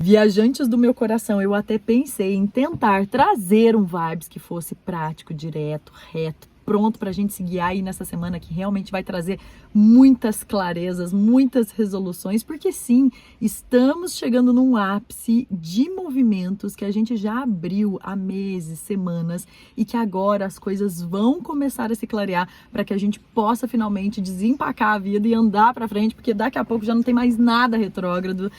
Viajantes do meu coração, eu até pensei em tentar trazer um vibes que fosse prático, direto, reto, pronto pra gente se guiar aí nessa semana que realmente vai trazer muitas clarezas, muitas resoluções, porque sim, estamos chegando num ápice de movimentos que a gente já abriu há meses, semanas e que agora as coisas vão começar a se clarear para que a gente possa finalmente desempacar a vida e andar pra frente, porque daqui a pouco já não tem mais nada retrógrado.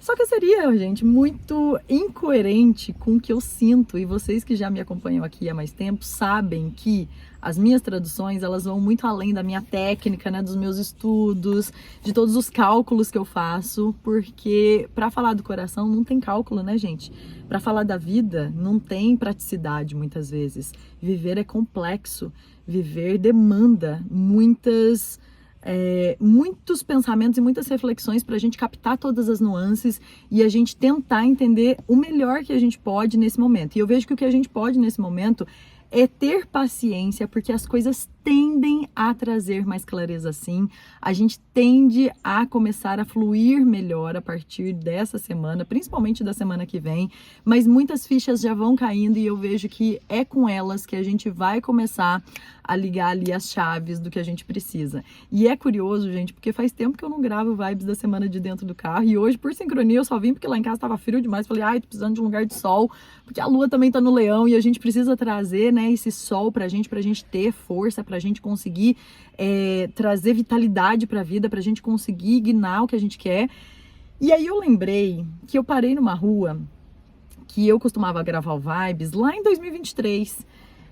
Só que seria, gente, muito incoerente com o que eu sinto, e vocês que já me acompanham aqui há mais tempo sabem que as minhas traduções, elas vão muito além da minha técnica, né, dos meus estudos, de todos os cálculos que eu faço, porque para falar do coração não tem cálculo, né, gente? Para falar da vida não tem praticidade muitas vezes. Viver é complexo, viver demanda muitos pensamentos e muitas reflexões para a gente captar todas as nuances e a gente tentar entender o melhor que a gente pode nesse momento. E eu vejo que o que a gente pode nesse momento é ter paciência, porque as coisas tendem a trazer mais clareza sim. A gente tende a começar a fluir melhor a partir dessa semana, principalmente da semana que vem, mas muitas fichas já vão caindo e eu vejo que é com elas que a gente vai começar a ligar ali as chaves do que a gente precisa. E é curioso, gente, porque faz tempo que eu não gravo vibes da semana de dentro do carro e hoje, por sincronia, eu só vim porque lá em casa estava frio demais. Falei, ai, tô precisando de um lugar de sol, porque a lua também tá no leão e a gente precisa trazer, né, esse sol pra gente ter força, pra gente conseguir trazer vitalidade pra vida, pra gente conseguir guinar o que a gente quer. E aí eu lembrei que eu parei numa rua que eu costumava gravar o Vibes lá em 2023.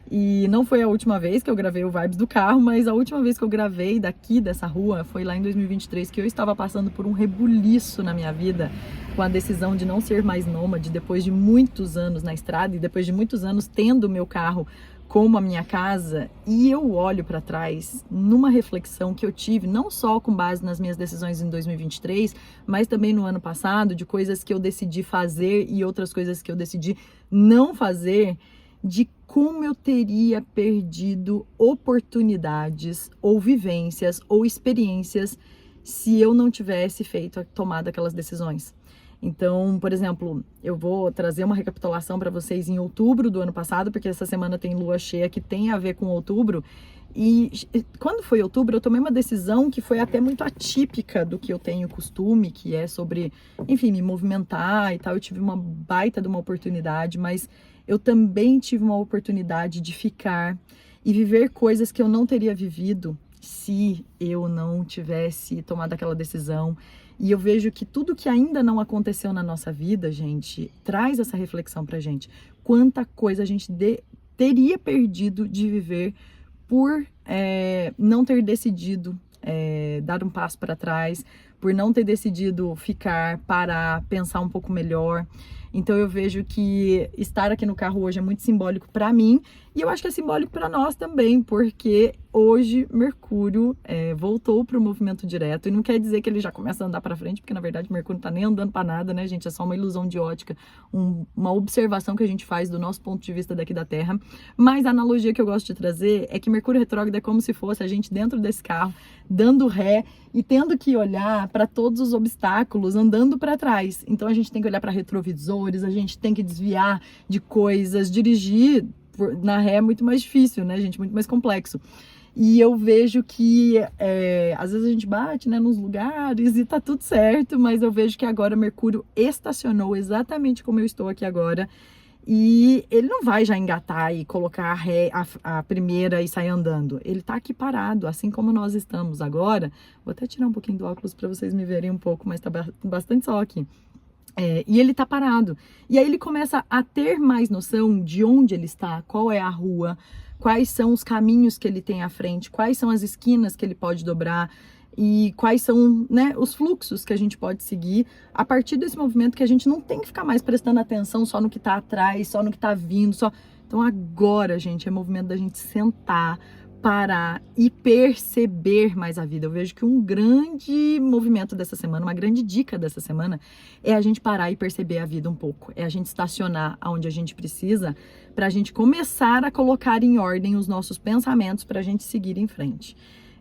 E não foi a última vez que eu gravei o Vibes do carro, mas a última vez que eu gravei daqui dessa rua foi lá em 2023, que eu estava passando por um rebuliço na minha vida, com a decisão de não ser mais nômade, depois de muitos anos na estrada e depois de muitos anos tendo o meu carro como a minha casa. E eu olho para trás numa reflexão que eu tive, não só com base nas minhas decisões em 2023, mas também no ano passado, de coisas que eu decidi fazer e outras coisas que eu decidi não fazer, de como eu teria perdido oportunidades ou vivências ou experiências se eu não tivesse tomado aquelas decisões. Então, por exemplo, eu vou trazer uma recapitulação para vocês em outubro do ano passado, porque essa semana tem lua cheia que tem a ver com outubro. E quando foi outubro, eu tomei uma decisão que foi até muito atípica do que eu tenho costume, que é sobre, enfim, me movimentar e tal. Eu tive uma baita de uma oportunidade, mas eu também tive uma oportunidade de ficar e viver coisas que eu não teria vivido se eu não tivesse tomado aquela decisão. E eu vejo que tudo que ainda não aconteceu na nossa vida, gente, traz essa reflexão pra gente. Quanta coisa a gente teria perdido de viver por não ter decidido dar um passo para trás, por não ter decidido ficar, parar, pensar um pouco melhor. Então eu vejo que estar aqui no carro hoje é muito simbólico para mim e eu acho que é simbólico para nós também, porque hoje Mercúrio voltou para o movimento direto e não quer dizer que ele já começa a andar para frente, porque na verdade Mercúrio não tá nem andando para nada, né, gente? É só uma ilusão de ótica, uma observação que a gente faz do nosso ponto de vista daqui da Terra. Mas a analogia que eu gosto de trazer é que Mercúrio retrógrado é como se fosse a gente dentro desse carro, dando ré e tendo que olhar para todos os obstáculos andando para trás. Então a gente tem que olhar para retrovisores, a gente tem que desviar de coisas, dirigir na ré é muito mais difícil, né, gente? Muito mais complexo. E eu vejo que às vezes a gente bate, né, nos lugares e tá tudo certo, mas eu vejo que agora Mercúrio estacionou exatamente como eu estou aqui agora. E ele não vai já engatar e colocar a primeira e sair andando. Ele tá aqui parado, assim como nós estamos agora. Vou até tirar um pouquinho do óculos para vocês me verem um pouco, mas tá bastante sol aqui. E ele tá parado. E aí ele começa a ter mais noção de onde ele está, qual é a rua, quais são os caminhos que ele tem à frente, quais são as esquinas que ele pode dobrar e quais são, né, os fluxos que a gente pode seguir a partir desse movimento, que a gente não tem que ficar mais prestando atenção só no que tá atrás, só no que tá vindo, só. Então agora, gente, é movimento da gente sentar, parar e perceber mais a vida. Eu vejo que um grande movimento dessa semana, uma grande dica dessa semana é a gente parar e perceber a vida um pouco. É a gente estacionar onde a gente precisa para a gente começar a colocar em ordem os nossos pensamentos para a gente seguir em frente.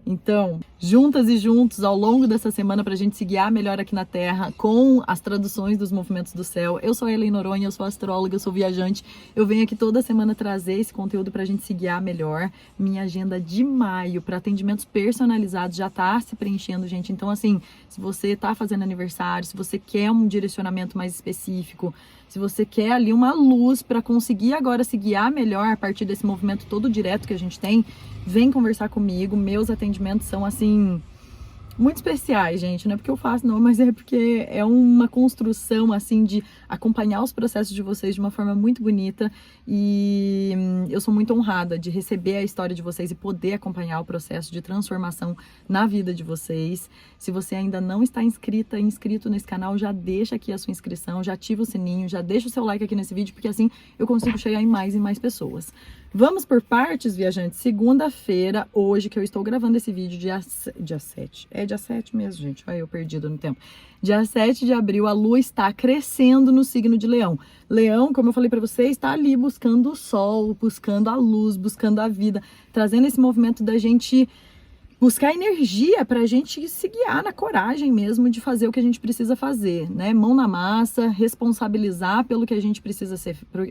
Então, juntas e juntos ao longo dessa semana para a gente se guiar melhor aqui na Terra com as traduções dos movimentos do céu. Eu sou a Elaine Noronha, eu sou astróloga, eu sou viajante. Eu venho aqui toda semana trazer esse conteúdo para a gente se guiar melhor. Minha agenda de maio para atendimentos personalizados já tá se preenchendo, gente. Então, assim, se você tá fazendo aniversário, se você quer um direcionamento mais específico, se você quer ali uma luz para conseguir agora se guiar melhor a partir desse movimento todo direto que a gente tem, vem conversar comigo. Meus atendimentos são, assim, muito especiais, gente. Não é porque eu faço, não, mas é porque é uma construção, assim, de acompanhar os processos de vocês de uma forma muito bonita. E eu sou muito honrada de receber a história de vocês e poder acompanhar o processo de transformação na vida de vocês. Se você ainda não está inscrito nesse canal, já deixa aqui a sua inscrição, já ativa o sininho, já deixa o seu like aqui nesse vídeo, porque assim eu consigo chegar em mais e mais pessoas. Vamos por partes, viajantes. Segunda-feira, hoje, que eu estou gravando esse vídeo, dia 7. É dia 7 mesmo, gente. Olha eu perdido no tempo. Dia 7 de abril, a Lua está crescendo no signo de Leão. Leão, como eu falei para vocês, está ali buscando o sol, buscando a luz, buscando a vida, trazendo esse movimento da gente buscar energia para a gente se guiar na coragem mesmo de fazer o que a gente precisa fazer, né? Mão na massa, responsabilizar pelo que a gente precisa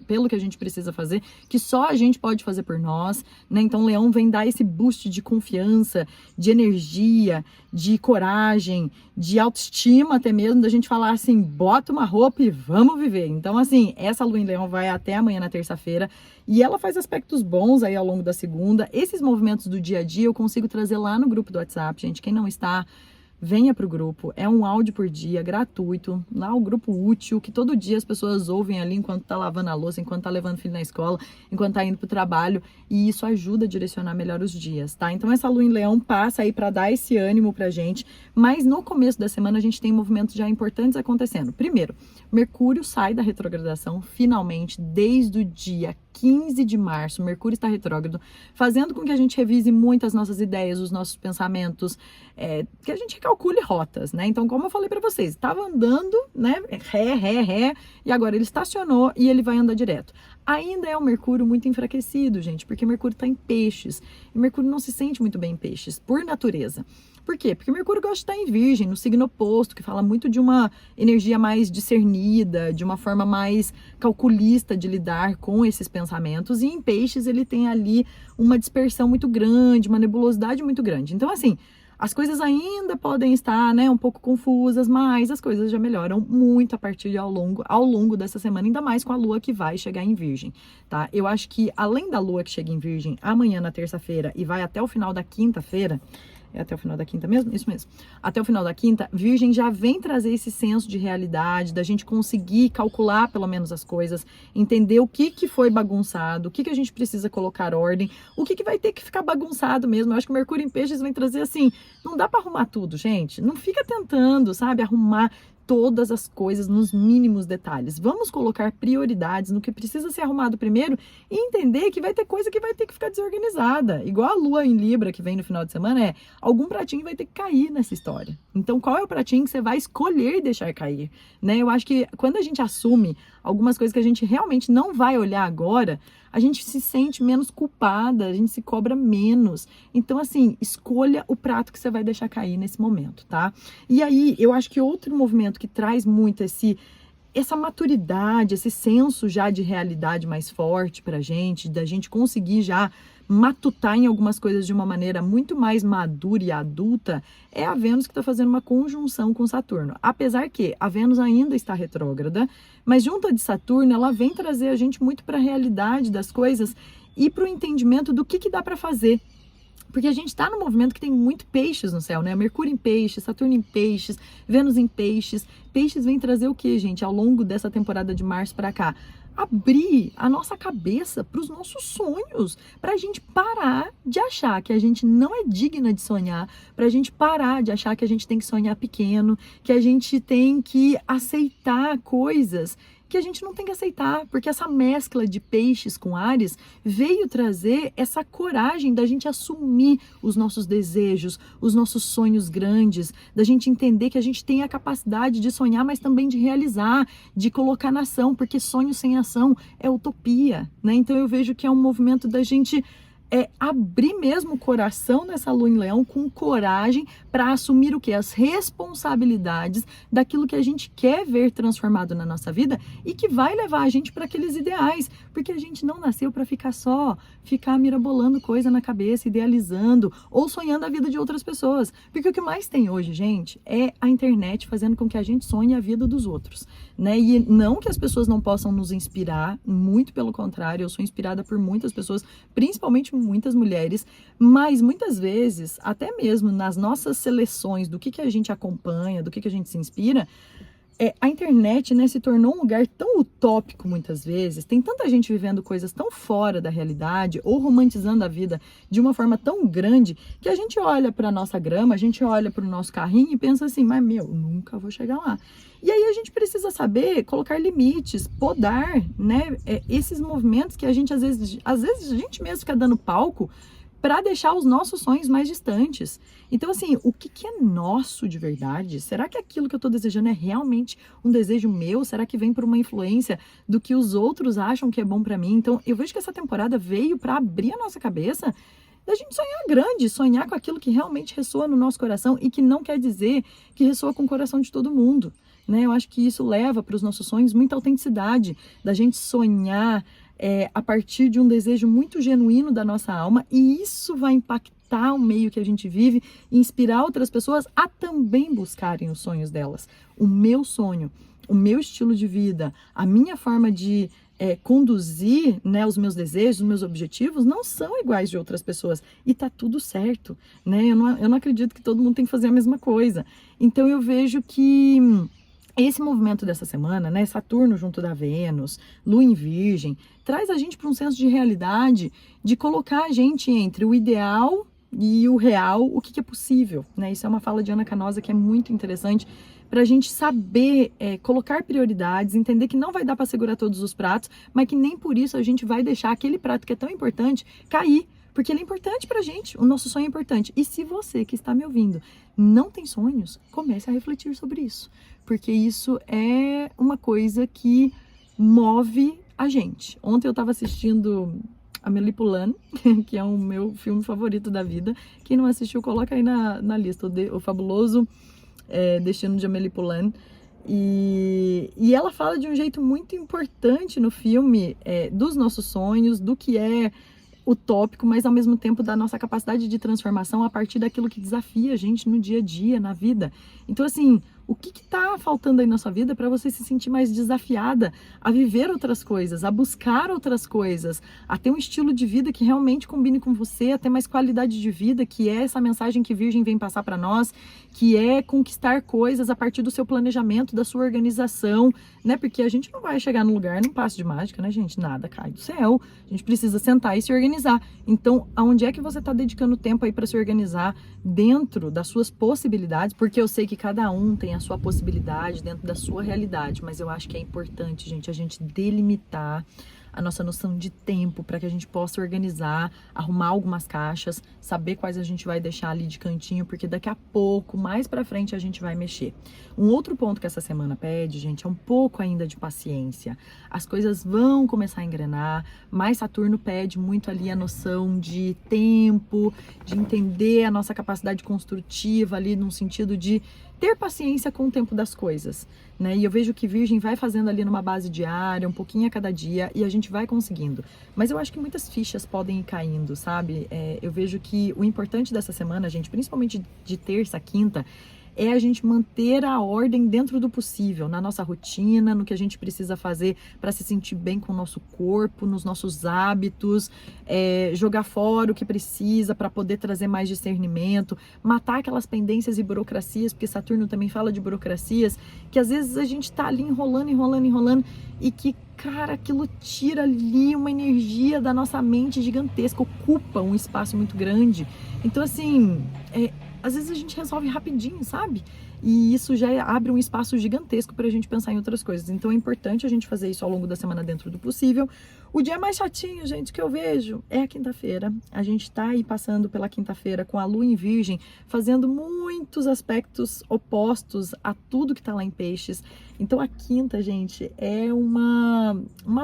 pelo que a gente precisa fazer, que só a gente pode fazer por nós, né? Então, Leão vem dar esse boost de confiança, de energia, de coragem, de autoestima até mesmo, da gente falar assim, bota uma roupa e vamos viver. Então, assim, essa Lua em Leão vai até amanhã na terça-feira e ela faz aspectos bons aí ao longo da segunda. Esses movimentos do dia a dia eu consigo trazer lá no grupo do WhatsApp, gente. Quem não está, venha para o grupo. É um áudio por dia, gratuito. Lá o grupo útil, que todo dia as pessoas ouvem ali enquanto tá lavando a louça, enquanto tá levando o filho na escola, enquanto tá indo pro trabalho. E isso ajuda a direcionar melhor os dias, tá? Então essa Lua em Leão passa aí para dar esse ânimo pra gente. Mas no começo da semana a gente tem movimentos já importantes acontecendo. Primeiro, Mercúrio sai da retrogradação finalmente desde o dia 15 de março. Mercúrio está retrógrado, fazendo com que a gente revise muito as nossas ideias, os nossos pensamentos, que a gente calcule rotas, né? Então, como eu falei para vocês, estava andando, né? Ré, e agora ele estacionou e ele vai andar direto. Ainda é um Mercúrio muito enfraquecido, gente, porque Mercúrio está em peixes. E Mercúrio não se sente muito bem em peixes, por natureza. Por quê? Porque Mercúrio gosta de estar em Virgem, no signo oposto, que fala muito de uma energia mais discernida, de uma forma mais calculista de lidar com esses pensamentos. E em Peixes ele tem ali uma dispersão muito grande, uma nebulosidade muito grande. Então, assim, as coisas ainda podem estar, né, um pouco confusas, mas as coisas já melhoram muito a partir de ao longo dessa semana, ainda mais com a Lua que vai chegar em Virgem, tá? Eu acho que além da Lua que chega em Virgem amanhã na terça-feira e vai até o final da quinta-feira, é até o final da quinta mesmo? Isso mesmo. Até o final da quinta, Virgem já vem trazer esse senso de realidade, da gente conseguir calcular pelo menos as coisas, entender o que foi bagunçado, o que a gente precisa colocar ordem, o que vai ter que ficar bagunçado mesmo. Eu acho que o Mercúrio em Peixes vem trazer assim, não dá para arrumar tudo, gente. Não fica tentando, sabe, arrumar todas as coisas nos mínimos detalhes. Vamos colocar prioridades no que precisa ser arrumado primeiro e entender que vai ter coisa que vai ter que ficar desorganizada. Igual a Lua em Libra que vem no final de semana, algum pratinho vai ter que cair nessa história. Então, qual é o pratinho que você vai escolher deixar cair, né? Eu acho que quando a gente assume algumas coisas que a gente realmente não vai olhar agora, a gente se sente menos culpada, a gente se cobra menos. Então, assim, escolha o prato que você vai deixar cair nesse momento, tá? E aí, eu acho que outro movimento que traz muito essa maturidade, esse senso já de realidade mais forte pra gente, da gente conseguir já matutar em algumas coisas de uma maneira muito mais madura e adulta, é a Vênus que está fazendo uma conjunção com Saturno. Apesar que a Vênus ainda está retrógrada, mas junto de Saturno, ela vem trazer a gente muito para a realidade das coisas e para o entendimento do que dá para fazer. Porque a gente está num movimento que tem muito peixes no céu, né? Mercúrio em peixes, Saturno em peixes, Vênus em peixes. Peixes vem trazer o quê, gente? Ao longo dessa temporada de março para cá? Abrir a nossa cabeça para os nossos sonhos, para a gente parar de achar que a gente não é digna de sonhar, para a gente parar de achar que a gente tem que sonhar pequeno, que a gente tem que aceitar coisas que a gente não tem que aceitar, porque essa mescla de Peixes com Áries veio trazer essa coragem da gente assumir os nossos desejos, os nossos sonhos grandes, da gente entender que a gente tem a capacidade de sonhar, mas também de realizar, de colocar na ação, porque sonho sem ação é utopia, né? Então eu vejo que é um movimento da gente é abrir mesmo o coração nessa lua em leão com coragem para assumir o quê? As responsabilidades daquilo que a gente quer ver transformado na nossa vida e que vai levar a gente para aqueles ideais, porque a gente não nasceu para ficar mirabolando coisa na cabeça, idealizando ou sonhando a vida de outras pessoas, porque o que mais tem hoje, gente, é a internet fazendo com que a gente sonhe a vida dos outros, né? E não que as pessoas não possam nos inspirar, muito pelo contrário, eu sou inspirada por muitas pessoas, principalmente muitas mulheres, mas muitas vezes, até mesmo nas nossas seleções do que a gente acompanha, do que a gente se inspira, a internet, né, se tornou um lugar tão utópico muitas vezes, tem tanta gente vivendo coisas tão fora da realidade ou romantizando a vida de uma forma tão grande que a gente olha para a nossa grama, a gente olha para o nosso carrinho e pensa assim, mas nunca vou chegar lá. E aí a gente precisa saber colocar limites, podar, né, esses movimentos que a gente às vezes a gente mesmo fica dando palco para deixar os nossos sonhos mais distantes. Então, assim, o que é nosso de verdade? Será que aquilo que eu estou desejando é realmente um desejo meu? Será que vem por uma influência do que os outros acham que é bom para mim? Então, eu vejo que essa temporada veio para abrir a nossa cabeça da gente sonhar grande, sonhar com aquilo que realmente ressoa no nosso coração e que não quer dizer que ressoa com o coração de todo mundo, né? Eu acho que isso leva para os nossos sonhos muita autenticidade, da gente sonhar a partir de um desejo muito genuíno da nossa alma, e isso vai impactar o meio que a gente vive e inspirar outras pessoas a também buscarem os sonhos delas. O meu sonho, o meu estilo de vida, a minha forma de conduzir, né, os meus desejos, os meus objetivos não são iguais de outras pessoas e tá tudo certo, né? Eu não acredito que todo mundo tem que fazer a mesma coisa. Então eu vejo que esse movimento dessa semana, né, Saturno junto da Vênus, Lua em Virgem, traz a gente para um senso de realidade, de colocar a gente entre o ideal e o real, o que é possível, né? Isso é uma fala de Ana Canosa que é muito interessante para a gente saber colocar prioridades, entender que não vai dar para segurar todos os pratos, mas que nem por isso a gente vai deixar aquele prato que é tão importante cair, porque ele é importante pra gente, o nosso sonho é importante. E se você que está me ouvindo não tem sonhos, comece a refletir sobre isso, porque isso é uma coisa que move a gente. Ontem eu estava assistindo Amélie Poulain, que é o meu filme favorito da vida. Quem não assistiu, coloca aí na lista, o fabuloso Destino de Amélie Poulain. E ela fala de um jeito muito importante no filme dos nossos sonhos, do que é utópico, mas ao mesmo tempo da nossa capacidade de transformação a partir daquilo que desafia a gente no dia a dia, na vida. Então, assim, o que tá faltando aí na sua vida para você se sentir mais desafiada a viver outras coisas, a buscar outras coisas, a ter um estilo de vida que realmente combine com você, a ter mais qualidade de vida, que é essa mensagem que Virgem vem passar para nós, que é conquistar coisas a partir do seu planejamento, da sua organização, né? Porque a gente não vai chegar num lugar num passo de mágica, né, gente? Nada cai do céu. A gente precisa sentar e se organizar. Então, aonde é que você está dedicando tempo aí para se organizar dentro das suas possibilidades? Porque eu sei que cada um tem a sua possibilidade dentro da sua realidade, mas eu acho que é importante, gente, a gente delimitar a nossa noção de tempo para que a gente possa organizar, arrumar algumas caixas, saber quais a gente vai deixar ali de cantinho, porque daqui a pouco, mais para frente, a gente vai mexer. Um outro ponto que essa semana pede, gente, é um pouco ainda de paciência. As coisas vão começar a engrenar, mas Saturno pede muito ali a noção de tempo, de entender a nossa capacidade construtiva ali, num sentido de ter paciência com o tempo das coisas, né? E eu vejo que Virgem vai fazendo ali numa base diária, um pouquinho a cada dia, e a gente vai conseguindo. Mas eu acho que muitas fichas podem ir caindo, sabe? Eu vejo que o importante dessa semana, gente, principalmente de terça a quinta, é a gente manter a ordem dentro do possível, na nossa rotina, no que a gente precisa fazer para se sentir bem com o nosso corpo, nos nossos hábitos, jogar fora o que precisa para poder trazer mais discernimento, matar aquelas pendências e burocracias, porque Saturno também fala de burocracias, que às vezes a gente tá ali enrolando, e que, cara, aquilo tira ali uma energia da nossa mente gigantesca, ocupa um espaço muito grande. Então, assim, às vezes a gente resolve rapidinho, sabe? e isso já abre um espaço gigantesco para a gente pensar em outras coisas. Então é importante a gente fazer isso ao longo da semana dentro do possível. O dia mais chatinho, gente, que eu vejo é a quinta-feira. A gente tá aí passando pela quinta-feira com a Lua em Virgem, fazendo muitos aspectos opostos a tudo que tá lá em Peixes. Então a quinta, gente, é uma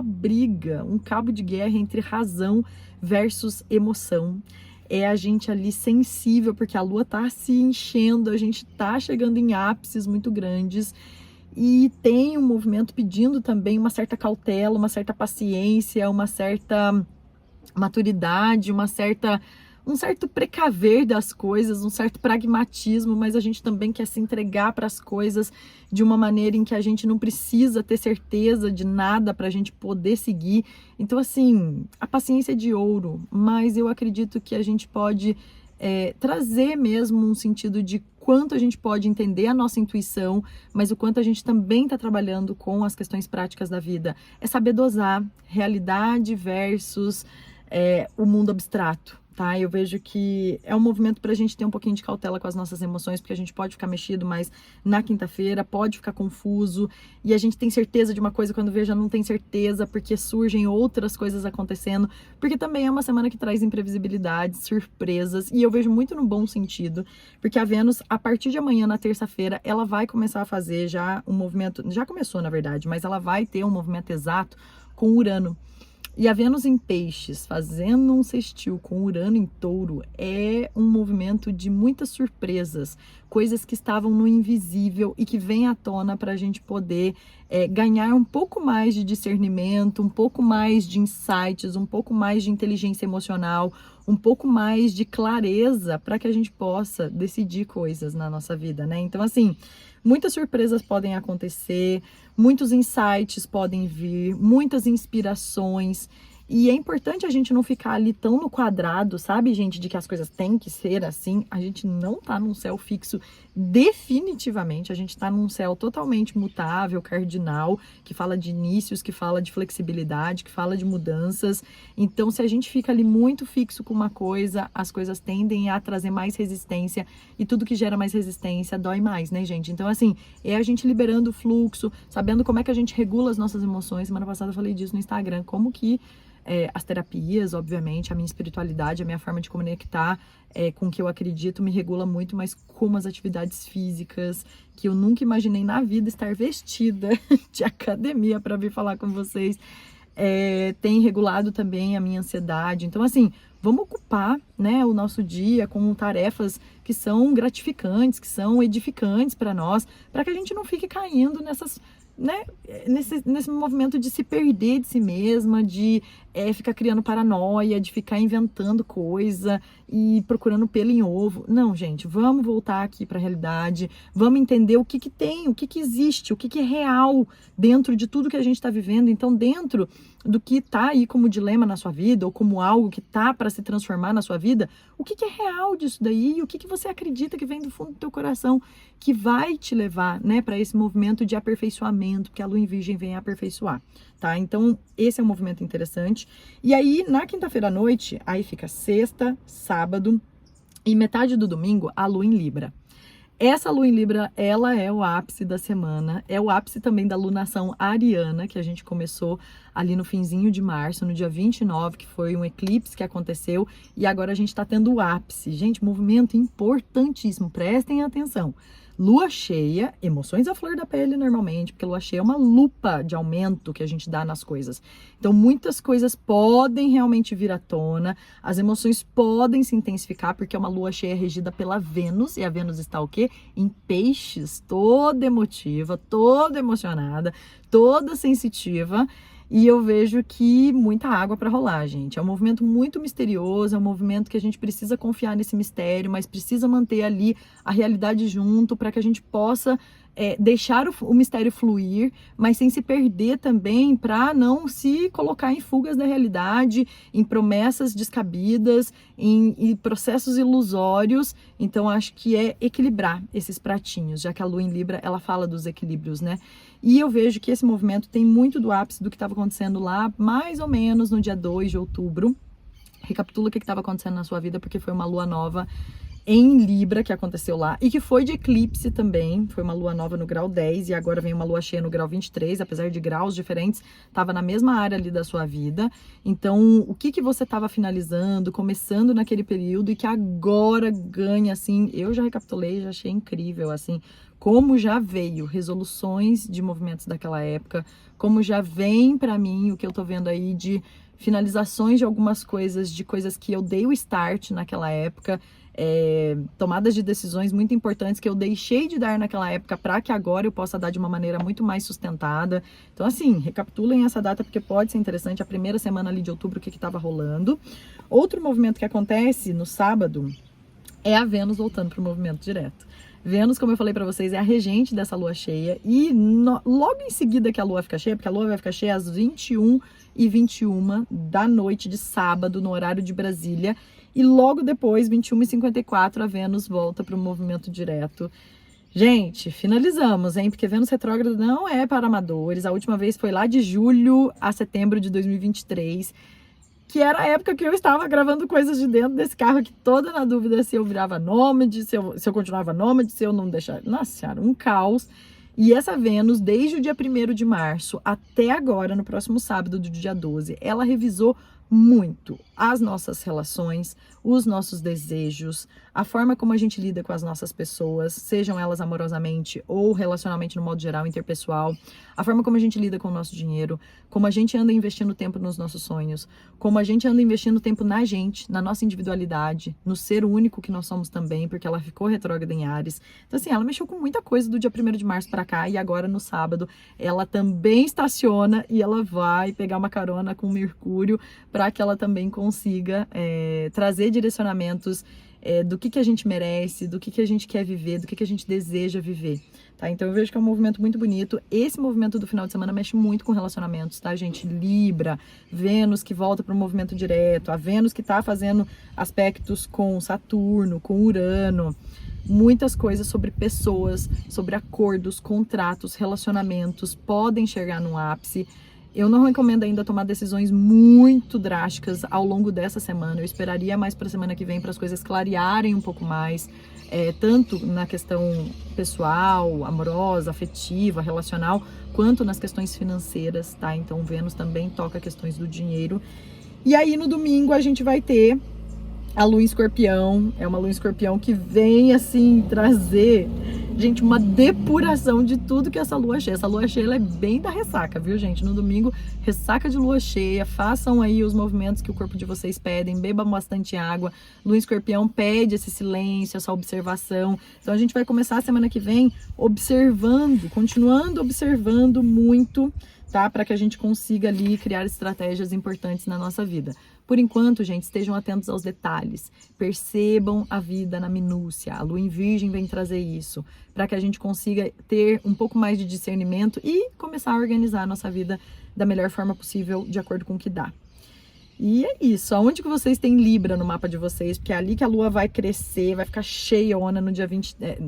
briga, um cabo de guerra entre razão versus emoção. É a gente ali sensível, porque a Lua tá se enchendo, a gente tá chegando em ápices muito grandes. E tem um movimento pedindo também uma certa cautela, uma certa paciência, uma certa maturidade, um certo precaver das coisas, um certo pragmatismo, mas a gente também quer se entregar para as coisas de uma maneira em que a gente não precisa ter certeza de nada para a gente poder seguir. Então, assim, a paciência é de ouro, mas eu acredito que a gente pode trazer mesmo um sentido de quanto a gente pode entender a nossa intuição, mas o quanto a gente também está trabalhando com as questões práticas da vida. É saber dosar realidade versus o mundo abstrato, tá? Eu vejo que é um movimento para a gente ter um pouquinho de cautela com as nossas emoções, porque a gente pode ficar mexido, mas na quinta-feira pode ficar confuso, e a gente tem certeza de uma coisa quando vê já não tem certeza, porque surgem outras coisas acontecendo, porque também é uma semana que traz imprevisibilidades, surpresas, e eu vejo muito no bom sentido, porque a Vênus, a partir de amanhã, na terça-feira, ela vai começar a fazer já um movimento, já começou na verdade, mas ela vai ter um movimento exato com Urano. E a Vênus em Peixes, fazendo um sextil com Urano em Touro, é um movimento de muitas surpresas, coisas que estavam no invisível e que vêm à tona para a gente poder ganhar um pouco mais de discernimento, um pouco mais de insights, um pouco mais de inteligência emocional, um pouco mais de clareza para que a gente possa decidir coisas na nossa vida, né? Então, assim, muitas surpresas podem acontecer, muitos insights podem vir, muitas inspirações. E é importante a gente não ficar ali tão no quadrado, sabe, gente, de que as coisas têm que ser assim. A gente não tá num céu fixo definitivamente, a gente tá num céu totalmente mutável, cardinal, que fala de inícios, que fala de flexibilidade, que fala de mudanças. Então, se a gente fica ali muito fixo com uma coisa, as coisas tendem a trazer mais resistência, e tudo que gera mais resistência dói mais, né, gente? Então, assim, é a gente liberando o fluxo, sabendo como é que a gente regula as nossas emoções. Semana passada eu falei disso no Instagram, como que as terapias, obviamente, a minha espiritualidade, a minha forma de conectar com o que eu acredito me regula muito, mas como as atividades físicas, que eu nunca imaginei na vida estar vestida de academia para vir falar com vocês, tem regulado também a minha ansiedade. Então, assim, vamos ocupar, né, o nosso dia com tarefas que são gratificantes, que são edificantes para nós, para que a gente não fique caindo nesse movimento de se perder de si mesma, de ficar criando paranoia, de ficar inventando coisa e procurando pelo em ovo. Não, gente, vamos voltar aqui para a realidade, vamos entender o que tem, o que existe, o que é real dentro de tudo que a gente está vivendo. Então, dentro do que está aí como dilema na sua vida, ou como algo que está para se transformar na sua vida, o que é real disso daí, e o que você acredita que vem do fundo do teu coração, que vai te levar, né, para esse movimento de aperfeiçoamento, porque a Lua em Virgem vem aperfeiçoar, tá? Então, esse é um movimento interessante. E aí, na quinta-feira à noite, aí fica sexta, sábado e metade do domingo, a Lua em Libra. Essa Lua em Libra, ela é o ápice da semana, é o ápice também da lunação ariana, que a gente começou ali no finzinho de março, no dia 29, que foi um eclipse que aconteceu, e agora a gente tá tendo o ápice. Gente, movimento importantíssimo, prestem atenção. Lua cheia, emoções à flor da pele normalmente, porque lua cheia é uma lupa de aumento que a gente dá nas coisas. Então, muitas coisas podem realmente vir à tona, as emoções podem se intensificar, porque é uma lua cheia regida pela Vênus, e a Vênus está o quê? Em Peixes, toda emotiva, toda emocionada, toda sensitiva. E eu vejo que muita água para rolar, gente. É um movimento muito misterioso, é um movimento que a gente precisa confiar nesse mistério, mas precisa manter ali a realidade junto para que a gente possa deixar o mistério fluir, mas sem se perder também, para não se colocar em fugas da realidade, em promessas descabidas, em processos ilusórios. Então, acho que é equilibrar esses pratinhos, já que a Lua em Libra, ela fala dos equilíbrios, né? E eu vejo que esse movimento tem muito do ápice do que estava acontecendo lá, mais ou menos no dia 2 de outubro. Recapitula o que estava acontecendo na sua vida, porque foi uma lua nova em Libra, que aconteceu lá, e que foi de eclipse também, foi uma lua nova no grau 10, e agora vem uma lua cheia no grau 23, apesar de graus diferentes, estava na mesma área ali da sua vida. Então, o que você estava finalizando, começando naquele período, e que agora ganha, assim, eu já recapitulei, já achei incrível, assim, como já veio resoluções de movimentos daquela época, como já vem para mim o que eu tô vendo aí de finalizações de algumas coisas, de coisas que eu dei o start naquela época, tomadas de decisões muito importantes que eu deixei de dar naquela época para que agora eu possa dar de uma maneira muito mais sustentada. Então, assim, recapitulem essa data porque pode ser interessante, a primeira semana ali de outubro, o que estava rolando. Outro movimento que acontece no sábado é a Vênus voltando para o movimento direto. Vênus, como eu falei para vocês, é a regente dessa lua cheia e logo em seguida que a lua fica cheia, porque a lua vai ficar cheia às 21h21 da noite de sábado, no horário de Brasília, e logo depois, 21h54, a Vênus volta para o movimento direto. Gente, finalizamos, hein? Porque Vênus retrógrado não é para amadores. A última vez foi lá de julho a setembro de 2023. Que era a época que eu estava gravando coisas de dentro desse carro aqui, toda na dúvida se eu virava nômade, se eu continuava nômade, se eu não deixava... Nossa senhora, um caos. E essa Vênus, desde o dia 1º de março até agora, no próximo sábado do dia 12, ela revisou muito as nossas relações, os nossos desejos, a forma como a gente lida com as nossas pessoas, sejam elas amorosamente ou relacionalmente no modo geral, interpessoal, a forma como a gente lida com o nosso dinheiro, como a gente anda investindo tempo nos nossos sonhos, como a gente anda investindo tempo na gente, na nossa individualidade, no ser único que nós somos também, porque ela ficou retrógrada em Áries. Então, assim, ela mexeu com muita coisa do dia 1º de março para cá, e agora no sábado ela também estaciona e ela vai pegar uma carona com Mercúrio para que ela também consiga trazer direcionamentos do que a gente merece, do que a gente quer viver, do que a gente deseja viver, tá? Então eu vejo que é um movimento muito bonito. Esse movimento do final de semana mexe muito com relacionamentos, tá, gente? Libra, Vênus que volta para o movimento direto, a Vênus que tá fazendo aspectos com Saturno, com Urano, muitas coisas sobre pessoas, sobre acordos, contratos, relacionamentos, podem chegar no ápice. Eu não recomendo ainda tomar decisões muito drásticas ao longo dessa semana. Eu esperaria mais para a semana que vem para as coisas clarearem um pouco mais, tanto na questão pessoal, amorosa, afetiva, relacional, quanto nas questões financeiras, tá? Então Vênus também toca questões do dinheiro. E aí no domingo a gente vai ter a lua em Escorpião. É uma lua em Escorpião que vem assim trazer, gente, uma depuração de tudo que essa lua cheia. Essa lua cheia ela é bem da ressaca, viu, gente? No domingo, ressaca de lua cheia. Façam aí os movimentos que o corpo de vocês pedem, bebam bastante água. Lua em Escorpião pede esse silêncio, essa observação. Então a gente vai começar a semana que vem observando, continuando observando muito, tá? Para que a gente consiga ali criar estratégias importantes na nossa vida. Por enquanto, gente, estejam atentos aos detalhes, percebam a vida na minúcia. A lua em Virgem vem trazer isso, para que a gente consiga ter um pouco mais de discernimento e começar a organizar a nossa vida da melhor forma possível, de acordo com o que dá. E é isso, aonde que vocês têm Libra no mapa de vocês? Porque é ali que a lua vai crescer, vai ficar cheiona no dia 23,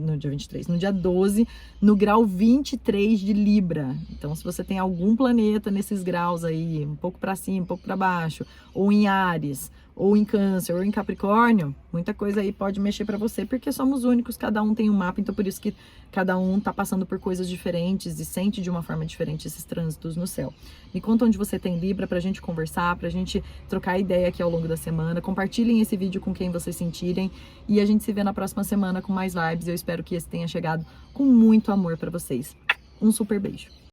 no dia 12, no grau 23 de Libra. Então, se você tem algum planeta nesses graus aí, um pouco para cima, um pouco para baixo, ou em Áries, ou em Câncer, ou em Capricórnio, muita coisa aí pode mexer para você, porque somos únicos, cada um tem um mapa, então por isso que cada um tá passando por coisas diferentes e sente de uma forma diferente esses trânsitos no céu. Me conta onde você tem Libra pra gente conversar, pra gente trocar ideia aqui ao longo da semana. Compartilhem esse vídeo com quem vocês sentirem e a gente se vê na próxima semana com mais vibes. Eu espero que esse tenha chegado com muito amor para vocês. Um super beijo.